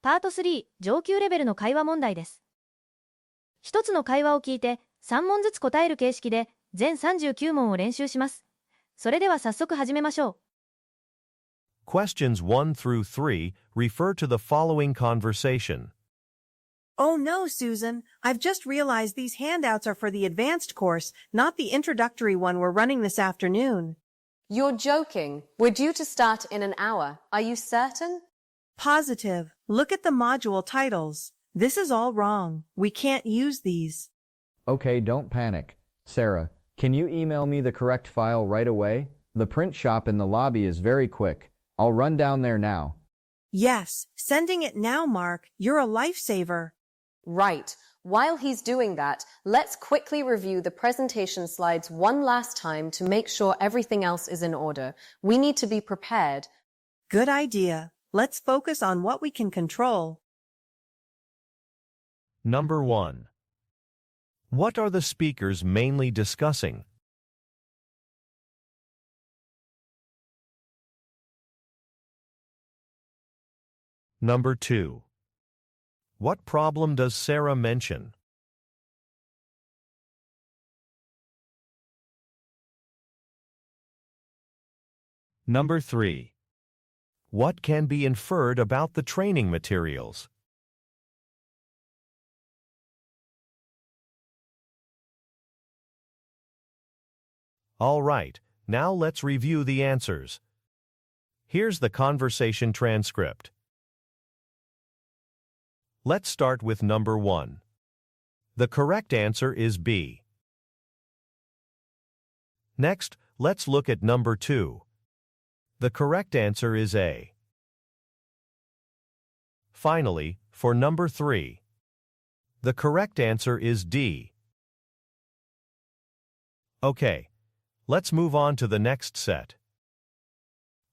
パート3、上級レベルの会話問題です。一つの会話を聞いて3問ずつ答える形式で全39問を練習します。それでは早速始めましょう。Questions 1 through 3 refer to the following conversation. Oh no, Susan. I've just realized these handouts are for the advanced course, not the introductory one we're running this afternoon. You're joking. We're due to start in an hour. Are you certain? Positive. Look at the module titles. This is all wrong. We can't use these. Okay, don't panic. Sarah, can you email me the correct file right away? The print shop in the lobby is very quick. I'll run down there now. Yes, sending it now, Mark. You're a lifesaver. Right. While he's doing that, let's quickly review the presentation slides one last time to make sure everything else is in order. We need to be prepared. Good idea. Let's focus on what we can control. Number 1. What are the speakers mainly discussing? Number 2. What problem does Sarah mention? Number 3. What can be inferred about the training materials? All right, now let's review the answers. Here's the conversation transcript. Let's start with number 1. The correct answer is B. Next, let's look at number 2. The correct answer is A. Finally, for number 3. The correct answer is D. Okay, let's move on to the next set.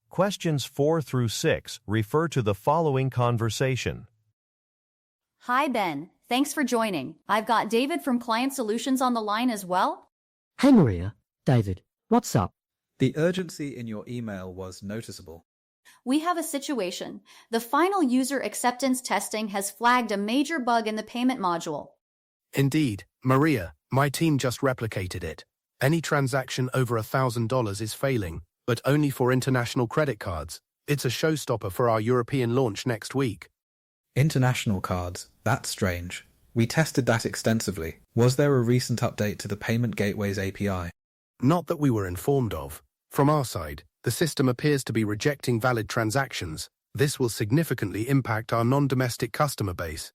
Questions 4 through 6 refer to the following conversation. Hi, Ben. Thanks for joining. I've got David from Client Solutions on the line as well. Hey, Maria. David, what's up? The urgency in your email was noticeable. We have a situation. The final user acceptance testing has flagged a major bug in the payment module. Indeed, Maria, my team just replicated it. Any transaction over $1,000 is failing, but only for international credit cards. It's a showstopper for our European launch next week. International cards, that's strange. We tested that extensively. Was there a recent update to the Payment Gateway's API? Not that we were informed of. From our side, the system appears to be rejecting valid transactions. This will significantly impact our non-domestic customer base.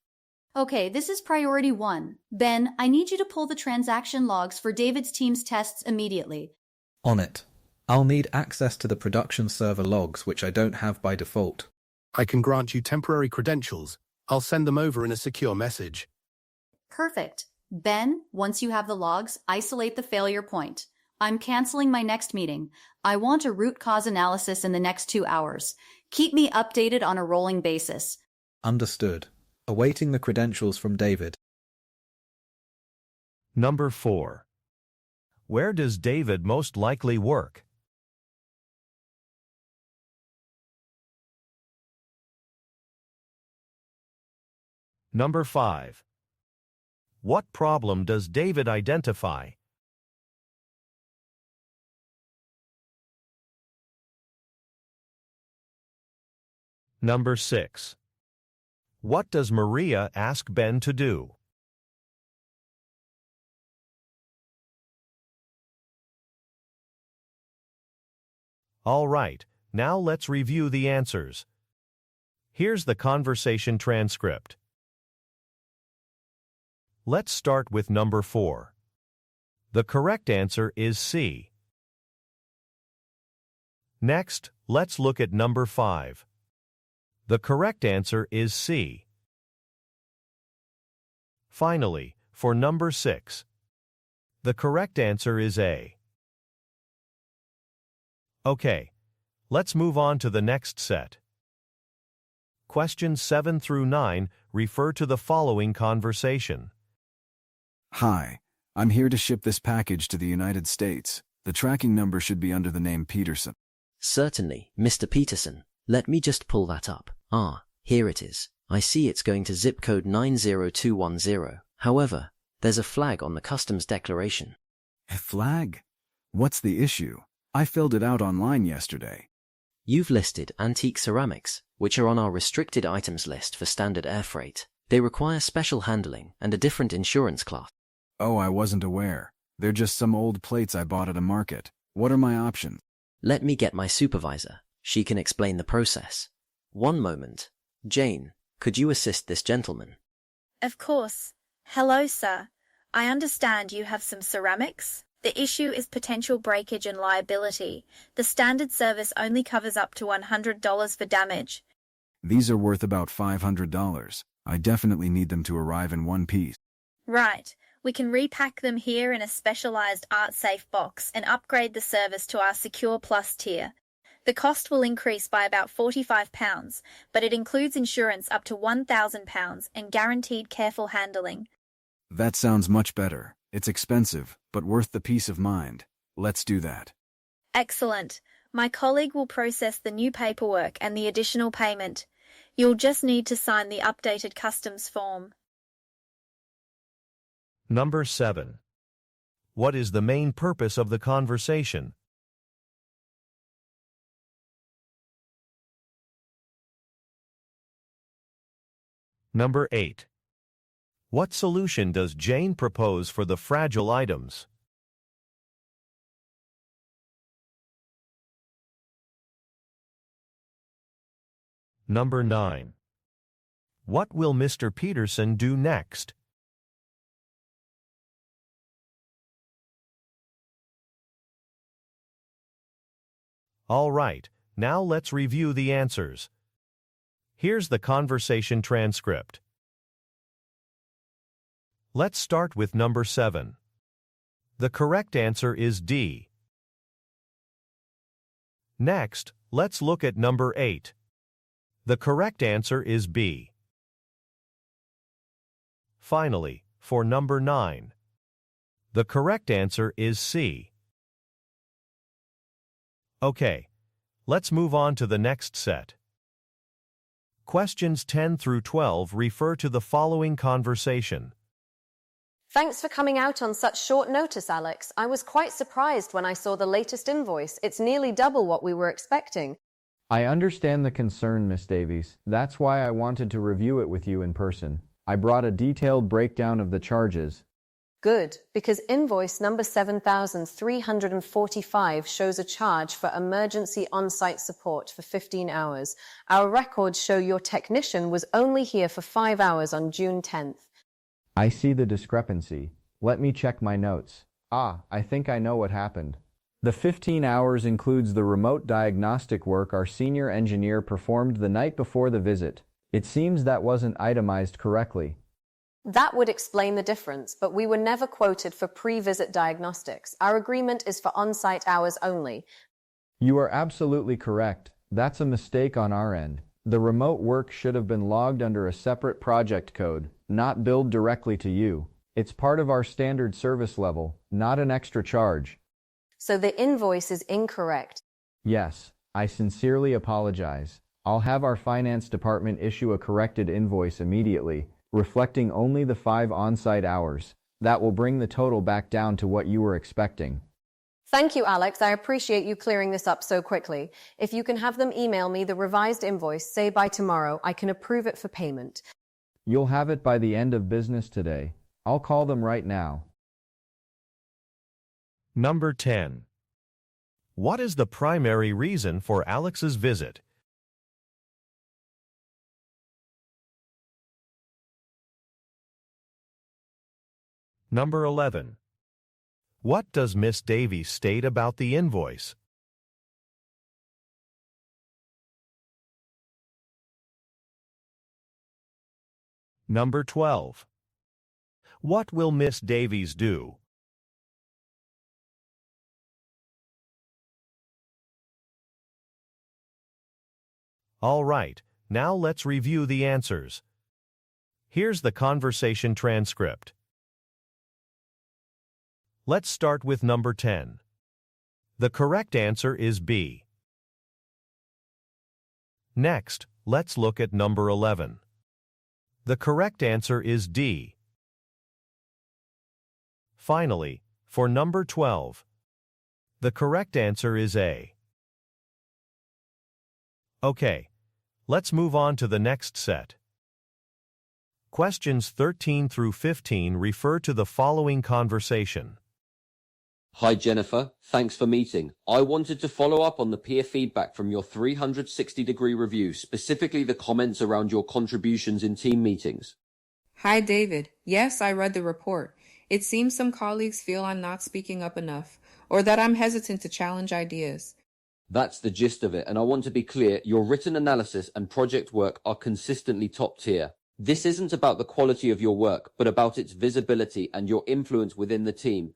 Okay, this is priority 1. Ben, I need you to pull the transaction logs for David's team's tests immediately. On it. I'll need access to the production server logs, which I don't have by default. I can grant you temporary credentials. I'll send them over in a secure message. Perfect. Ben, once you have the logs, isolate the failure point. I'm canceling my next meeting. I want a root cause analysis in the next 2 hours. Keep me updated on a rolling basis. Understood. Awaiting the credentials from David. Number 4. Where does David most likely work? Number 5. What problem does David identify? Number 6. What does Maria ask Ben to do? All right, now let's review the answers. Here's the conversation transcript. Let's start with number 4. The correct answer is C. Next, let's look at number 5. The correct answer is C. Finally, for number 6. The correct answer is A. Okay, let's move on to the next set. Questions 7 through 9 refer to the following conversation. Hi, I'm here to ship this package to the United States. The tracking number should be under the name Peterson. Certainly, Mr. Peterson. Let me just pull that up. Ah, here it is. I see it's going to zip code 90210. However, there's a flag on the customs declaration. A flag? What's the issue? I filled it out online yesterday. You've listed antique ceramics, which are on our restricted items list for standard air freight. They require special handling and a different insurance class. Oh, I wasn't aware. They're just some old plates I bought at a market. What are my options? Let me get my supervisor. She can explain the process. One moment. Jane, could you assist this gentleman? Of course. Hello, sir. I understand you have some ceramics. The issue is potential breakage and liability. The standard service only covers up to $100 for damage. These are worth about $500. I definitely need them to arrive in one piece. Right. We can repack them here in a specialized art-safe box and upgrade the service to our Secure Plus tier. The cost will increase by about £45, but it includes insurance up to £1,000 and guaranteed careful handling. That sounds much better. It's expensive, but worth the peace of mind. Let's do that. Excellent. My colleague will process the new paperwork and the additional payment. You'll just need to sign the updated customs form. Number 7. What is the main purpose of the conversation? Number 8. What solution does Jane propose for the fragile items? Number 9. What will Mr. Peterson do next? All right, now let's review the answers. Here's the conversation transcript. Let's start with number 7. The correct answer is D. Next, let's look at number 8. The correct answer is B. Finally, for number 9. The correct answer is C. Okay, let's move on to the next set. Questions 10 through 12 refer to the following conversation. Thanks for coming out on such short notice, Alex. I was quite surprised when I saw the latest invoice. It's nearly double what we were expecting. I understand the concern, Miss Davies. That's why I wanted to review it with you in person. I brought a detailed breakdown of the charges. Good, because invoice number 7,345 shows a charge for emergency on-site support for 15 hours. Our records show your technician was only here for 5 hours on June 10th. I see the discrepancy. Let me check my notes. I think I know what happened. The 15 hours includes the remote diagnostic work our senior engineer performed the night before the visit. It seems that wasn't itemized correctly. That would explain the difference, but we were never quoted for pre-visit diagnostics. Our agreement is for on-site hours only. You are absolutely correct. That's a mistake on our end. The remote work should have been logged under a separate project code, not billed directly to you. It's part of our standard service level, not an extra charge. So the invoice is incorrect. Yes, I sincerely apologize. I'll have our finance department issue a corrected invoice immediately, reflecting only the 5 on-site hours. That will bring the total back down to what you were expecting. Thank you, Alex. I appreciate you clearing this up so quickly. If you can have them email me the revised invoice, say by tomorrow, I can approve it for payment. You'll have it by the end of business today. I'll call them right now. Number 10. What is the primary reason for Alex's visit? Number 11. What does Miss Davies state about the invoice? Number 12. What will Miss Davies do? All right, now let's review the answers. Here's the conversation transcript. Let's start with number 10. The correct answer is B. Next, let's look at number 11. The correct answer is D. Finally, for number 12, the correct answer is A. Okay, let's move on to the next set. Questions 13 through 15 refer to the following conversation. Hi Jennifer, thanks for meeting. I wanted to follow up on the peer feedback from your 360-degree review, specifically the comments around your contributions in team meetings. Hi David. Yes, I read the report. It seems some colleagues feel I'm not speaking up enough, or that I'm hesitant to challenge ideas. That's the gist of it, and I want to be clear, your written analysis and project work are consistently top tier. This isn't about the quality of your work, but about its visibility and your influence within the team.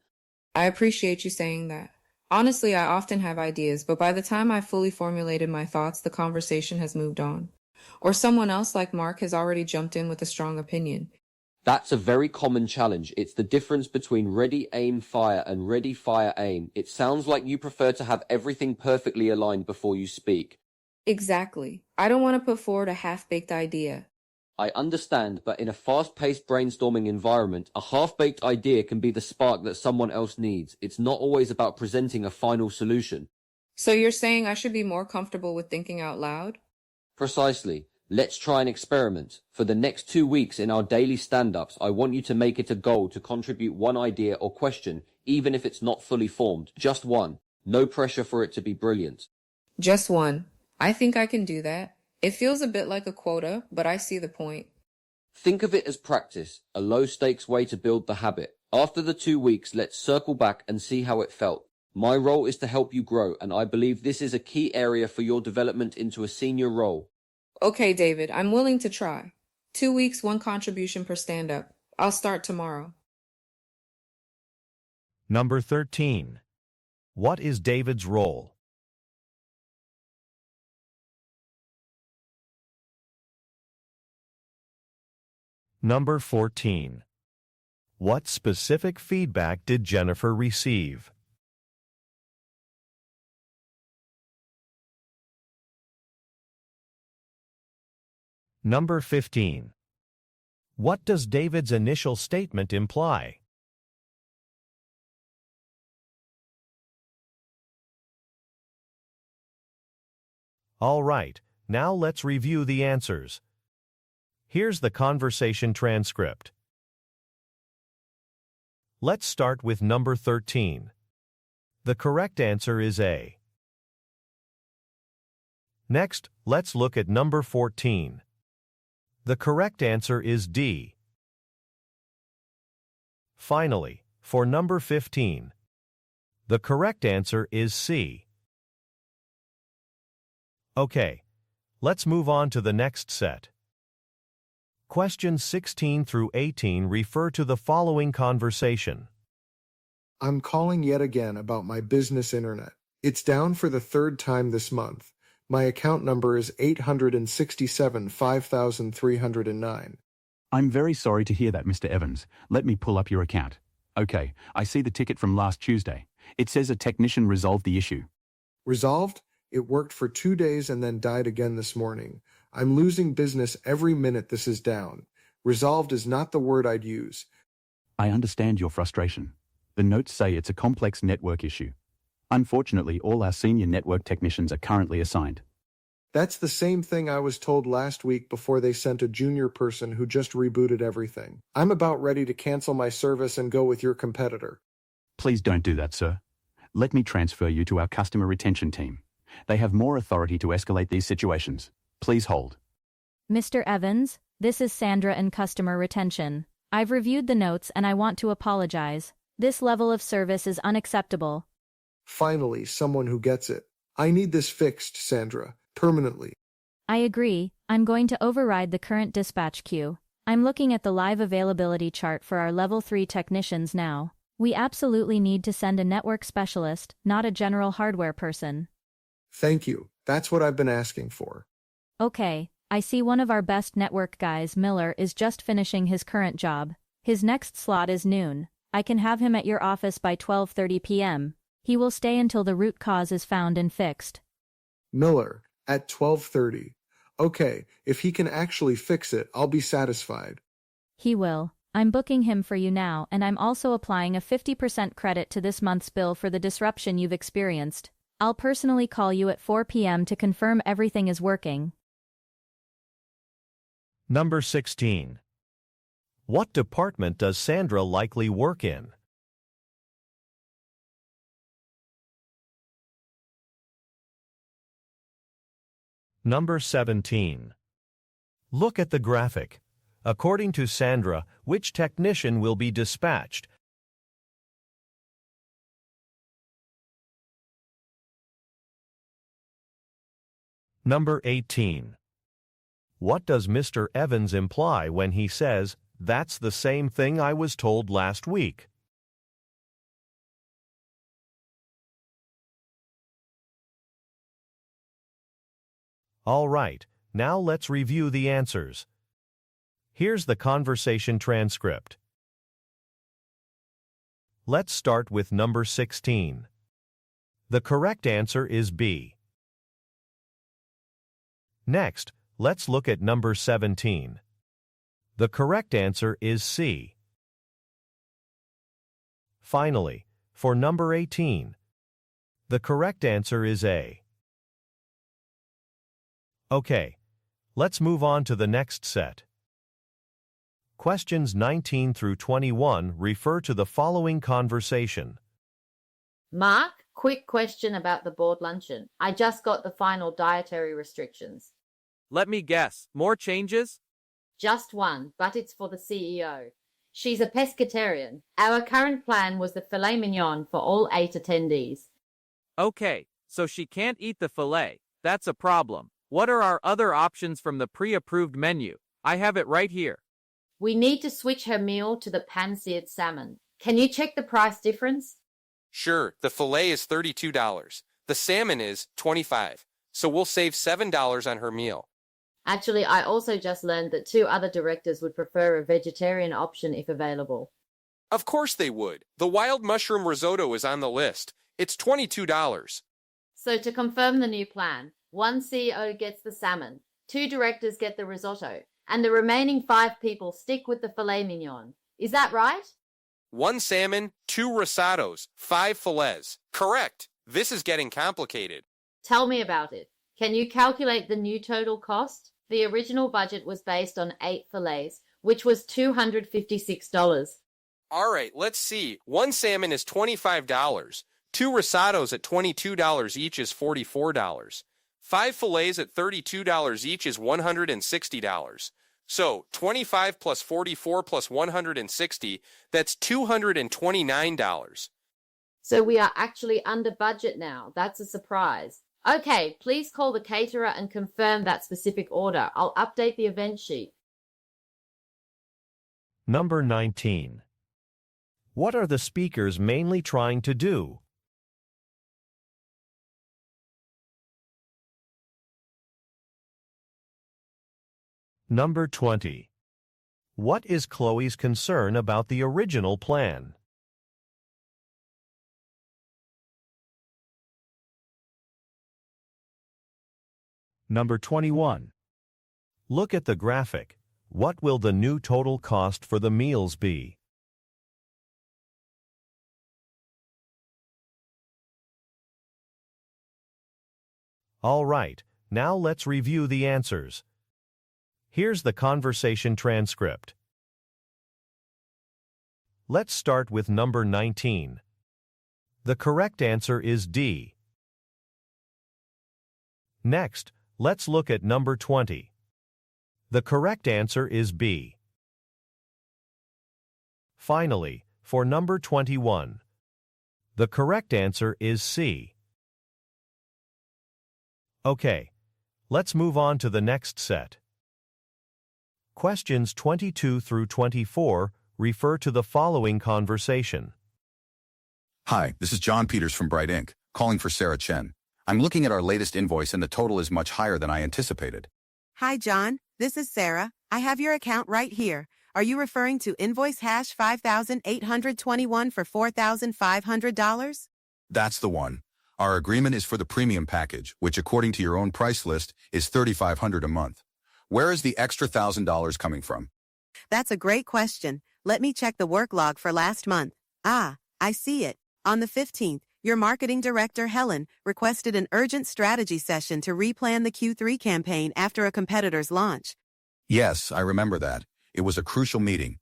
I appreciate you saying that. Honestly, I often have ideas, but by the time I've fully formulated my thoughts, the conversation has moved on. Or someone else like Mark has already jumped in with a strong opinion. That's a very common challenge. It's the difference between ready, aim, fire and ready, fire, aim. It sounds like you prefer to have everything perfectly aligned before you speak. Exactly. I don't want to put forward a half-baked idea. I understand, but in a fast-paced brainstorming environment, a half-baked idea can be the spark that someone else needs. It's not always about presenting a final solution. So you're saying I should be more comfortable with thinking out loud? Precisely. Let's try an experiment. For the next 2 weeks in our daily stand-ups, I want you to make it a goal to contribute one idea or question, even if it's not fully formed. Just one. No pressure for it to be brilliant. Just one. I think I can do that. It feels a bit like a quota, but I see the point. Think of it as practice, a low-stakes way to build the habit. After the 2 weeks, let's circle back and see how it felt. My role is to help you grow, and I believe this is a key area for your development into a senior role. Okay, David, I'm willing to try. 2 weeks, 1 contribution per stand-up. I'll start tomorrow. Number 13. What is David's role? Number 14. What specific feedback did Jennifer receive? Number 15. What does David's initial statement imply? All right, now let's review the answers. Here's the conversation transcript. Let's start with number 13. The correct answer is A. Next, let's look at number 14. The correct answer is D. Finally, for number 15, the correct answer is C. Okay, let's move on to the next set. Questions 16 through 18 refer to the following conversation. I'm calling yet again about my business internet. It's down for the 3rd time this month. My account number is 867-5309. I'm very sorry to hear that, Mr. Evans. Let me pull up your account. Okay, I see the ticket from last Tuesday. It says a technician resolved the issue. Resolved? It worked for 2 days and then died again this morning. I'm losing business every minute this is down. Resolved is not the word I'd use. I understand your frustration. The notes say it's a complex network issue. Unfortunately, all our senior network technicians are currently assigned. That's the same thing I was told last week before they sent a junior person who just rebooted everything. I'm about ready to cancel my service and go with your competitor. Please don't do that, sir. Let me transfer you to our customer retention team. They have more authority to escalate these situations. Please hold. Mr. Evans, this is Sandra in customer retention. I've reviewed the notes and I want to apologize. This level of service is unacceptable. Finally, someone who gets it. I need this fixed, Sandra, permanently. I agree. I'm going to override the current dispatch queue. I'm looking at the live availability chart for our Level 3 technicians now. We absolutely need to send a network specialist, not a general hardware person. Thank you. That's what I've been asking for. Okay, I see one of our best network guys, Miller, is just finishing his current job. His next slot is noon. I can have him at your office by 12:30 p.m. He will stay until the root cause is found and fixed. Miller, at 12:30. Okay, if he can actually fix it, I'll be satisfied. He will. I'm booking him for you now, and I'm also applying a 50% credit to this month's bill for the disruption you've experienced. I'll personally call you at 4 p.m. to confirm everything is working. Number 16. What department does Sandra likely work in? Number 17. Look at the graphic. According to Sandra, which technician will be dispatched? Number 18. What does Mr. Evans imply when he says, "That's the same thing I was told last week"? All right, now let's review the answers. Here's the conversation transcript. Let's start with number 16. The correct answer is B. Next, let's look at number 17. The correct answer is C. Finally, for number 18, the correct answer is A. Okay, let's move on to the next set. Questions 19 through 21 refer to the following conversation. Mark, quick question about the board luncheon. I just got the final dietary restrictions. Let me guess, more changes? Just one, but it's for the CEO. She's a pescatarian. Our current plan was the filet mignon for all 8 attendees. Okay, so she can't eat the filet. That's a problem. What are our other options from the pre-approved menu? I have it right here. We need to switch her meal to the pan-seared salmon. Can you check the price difference? Sure, the filet is $32. The salmon is $25. So we'll save $7 on her meal. Actually, I also just learned that 2 other directors would prefer a vegetarian option if available. Of course they would. The wild mushroom risotto is on the list. It's $22. So to confirm the new plan, 1 CEO gets the salmon, 2 directors get the risotto, and the remaining 5 people stick with the filet mignon. Is that right? 1 salmon, 2 risottos, 5 fillets. Correct. This is getting complicated. Tell me about it. Can you calculate the new total cost? The original budget was based on 8 fillets, which was $256. All right, let's see. 1 salmon is $25. 2 risottos at $22 each is $44. 5 fillets at $32 each is $160. So, 25 plus 44 plus 160, that's $229. So we are actually under budget now. That's a surprise. Okay, please call the caterer and confirm that specific order. I'll update the event sheet. Number 19. What are the speakers mainly trying to do? Number 20. What is Chloe's concern about the original plan? Number 21. Look at the graphic. What will the new total cost for the meals be? All right, now let's review the answers. Here's the conversation transcript. Let's start with number 19. The correct answer is D. Next, let's look at number 20. The correct answer is B. Finally, for number 21, the correct answer is C. Okay, let's move on to the next set. Questions 22 through 24 refer to the following conversation. Hi, this is John Peters from Bright Inc., calling for Sarah Chen. I'm looking at our latest invoice and the total is much higher than I anticipated. Hi, John. This is Sarah. I have your account right here. Are you referring to invoice hash 5821 for $4,500? That's the one. Our agreement is for the premium package, which according to your own price list is $3,500 a month. Where is the extra $1,000 coming from? That's a great question. Let me check the work log for last month. Ah, I see it. On the 15th, your marketing director, Helen, requested an urgent strategy session to replan the Q3 campaign after a competitor's launch. Yes, I remember that. It was a crucial meeting.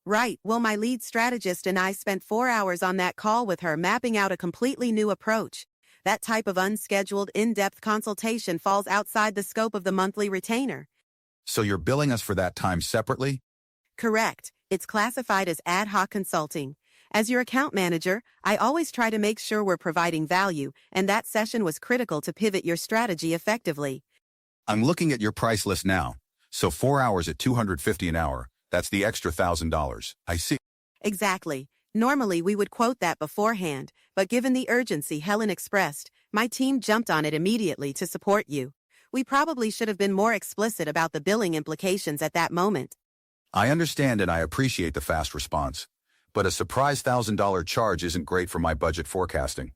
Right. Well, my lead strategist and I spent 4 hours on that call with her mapping out a completely new approach. That type of unscheduled, in-depth consultation falls outside the scope of the monthly retainer. So you're billing us for that time separately? Correct. It's classified as ad hoc consulting. As your account manager, I always try to make sure we're providing value, and that session was critical to pivot your strategy effectively. I'm looking at your price list now. So 4 hours at $250 an hour, that's the extra $1,000. I see. Exactly. Normally, we would quote that beforehand, but given the urgency Helen expressed, my team jumped on it immediately to support you. We probably should have been more explicit about the billing implications at that moment. I understand and I appreciate the fast response, but a surprise $1,000 charge isn't great for my budget forecasting.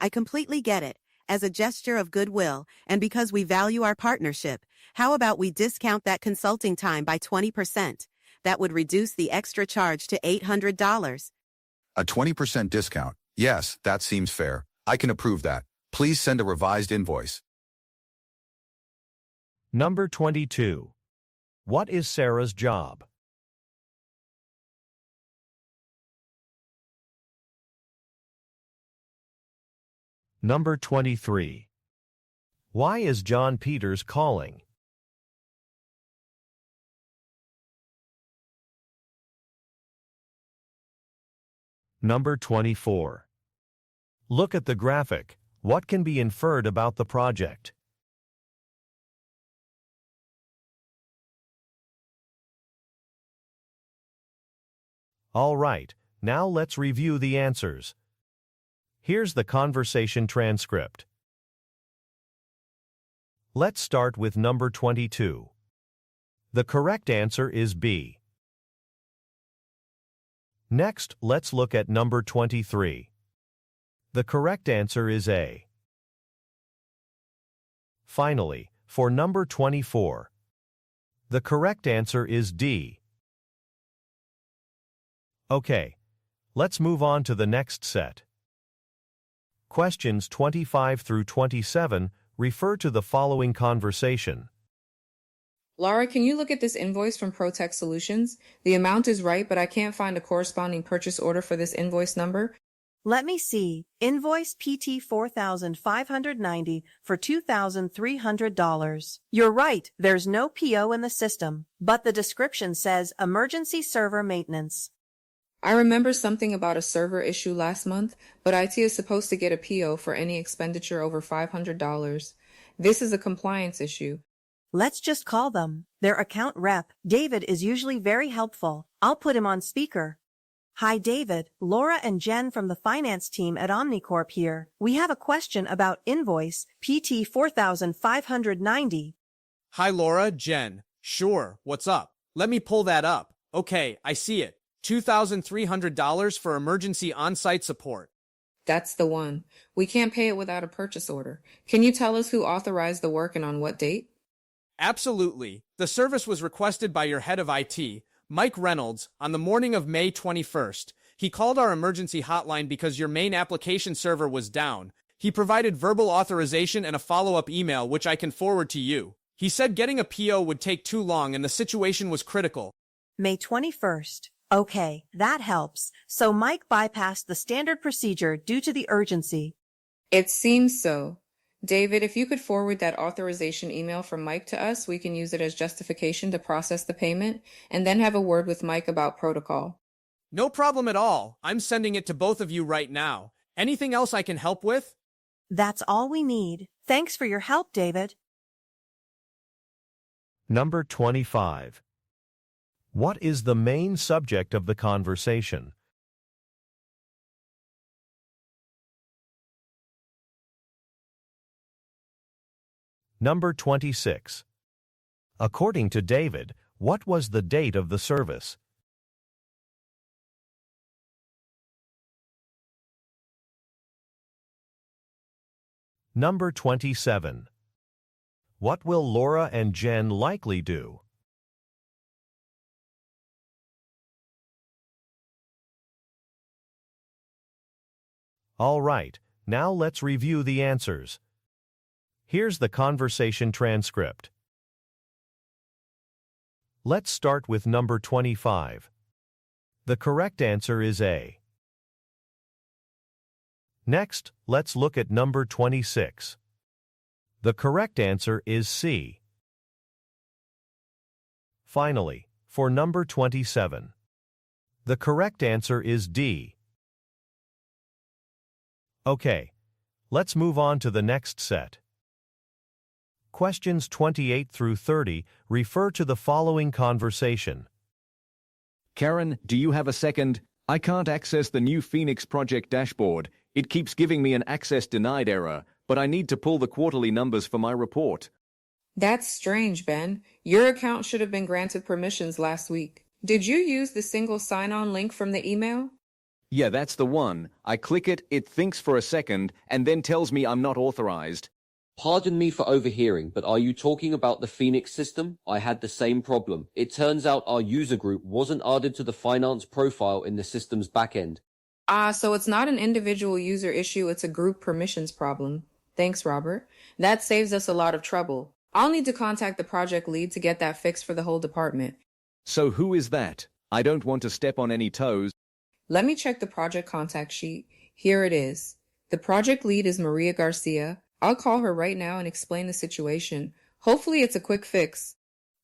I completely get it. As a gesture of goodwill, and because we value our partnership, how about we discount that consulting time by 20%? That would reduce the extra charge to $800. A 20% discount? Yes, that seems fair. I can approve that. Please send a revised invoice. Number 22. What is Sarah's job? Number 23. Why is John Peters calling? Number 24. Look at the graphic. What can be inferred about the project? All right, now let's review the answers. Here's the conversation transcript. Let's start with number 22. The correct answer is B. Next, let's look at number 23. The correct answer is A. Finally, for number 24, the correct answer is D. Okay, let's move on to the next set. Questions 25 through 27 refer to the following conversation. Laura, can you look at this invoice from ProTech Solutions? The amount is right, but I can't find a corresponding purchase order for this invoice number. Let me see. Invoice PT 4,590 for $2,300. You're right, there's no PO in the system, but the description says emergency server maintenance. I remember something about a server issue last month, but IT is supposed to get a PO for any expenditure over $500. This is a compliance issue. Let's just call them. Their account rep, David, is usually very helpful. I'll put him on speaker. Hi, David. Laura and Jen from the finance team at Omnicorp here. We have a question about invoice PT 4,590. Hi, Laura, Jen. Sure, what's up? Let me pull that up. Okay, I see it. $2,300 for emergency on-site support. That's the one. We can't pay it without a purchase order. Can you tell us who authorized the work and on what date? Absolutely. The service was requested by your head of IT, Mike Reynolds, on the morning of May 21st. He called our emergency hotline because your main application server was down. He provided verbal authorization and a follow-up email which I can forward to you. He said getting a PO would take too long and the situation was critical. May 21st. Okay, that helps. So Mike bypassed the standard procedure due to the urgency. It seems so. David, if you could forward that authorization email from Mike to us, we can use it as justification to process the payment, and then have a word with Mike about protocol. No problem at all. I'm sending it to both of you right now. Anything else I can help with? That's all we need. Thanks for your help, David. Number 25. What is the main subject of the conversation? Number 26. According to David, what was the date of the service? Number 27. What will Laura and Jen likely do? All right, now let's review the answers. Here's the conversation transcript. Let's start with number 25. The correct answer is A. Next, let's look at number 26. The correct answer is C. Finally, for number 27. The correct answer is D. Okay, let's move on to the next set. Questions 28 through 30 refer to the following conversation. Karen, do you have a second? I can't access the new Phoenix project dashboard. It keeps giving me an access denied error, but I need to pull the quarterly numbers for my report. That's strange, Ben. Your account should have been granted permissions last week. Did you use the single sign-on link from the email? Yeah, that's the one. I click it, it thinks for a second, and then tells me I'm not authorized. Pardon me for overhearing, but are you talking about the Phoenix system? I had the same problem. It turns out our user group wasn't added to the finance profile in the system's backend. So it's not an individual user issue, it's a group permissions problem. Thanks, Robert. That saves us a lot of trouble. I'll need to contact the project lead to get that fixed for the whole department. So who is that? I don't want to step on any toes. Let me check the project contact sheet. Here it is. The project lead is Maria Garcia. I'll call her right now and explain the situation. Hopefully it's a quick fix.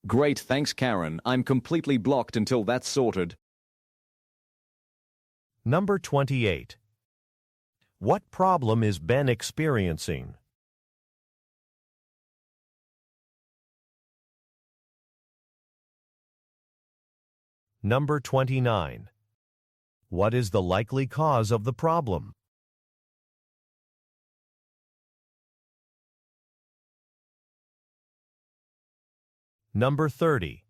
Great, thanks, Karen. I'm completely blocked until that's sorted. Number 28. What problem is Ben experiencing? Number 29. What is the likely cause of the problem? Number 30.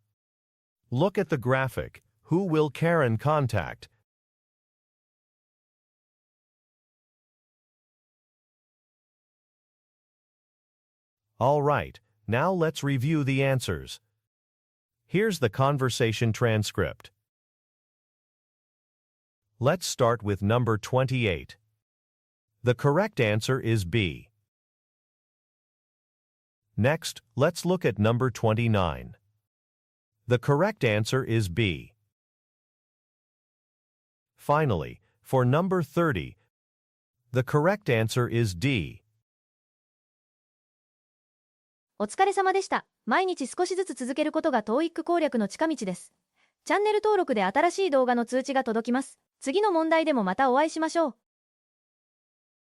Look at the graphic. Who will Karen contact? All right, now let's review the answers. Here's the conversation transcript. Let's start with number 28. The correct answer is B. Next, let's look at number 29. The correct answer is B. Finally, for number 30, the correct answer is D. お疲れ様でした。毎日少しずつ続けることが TOEIC 攻略の近道です。チャンネル登録で新しい動画の通知が届きます。次の問題でもまたお会いしましょう。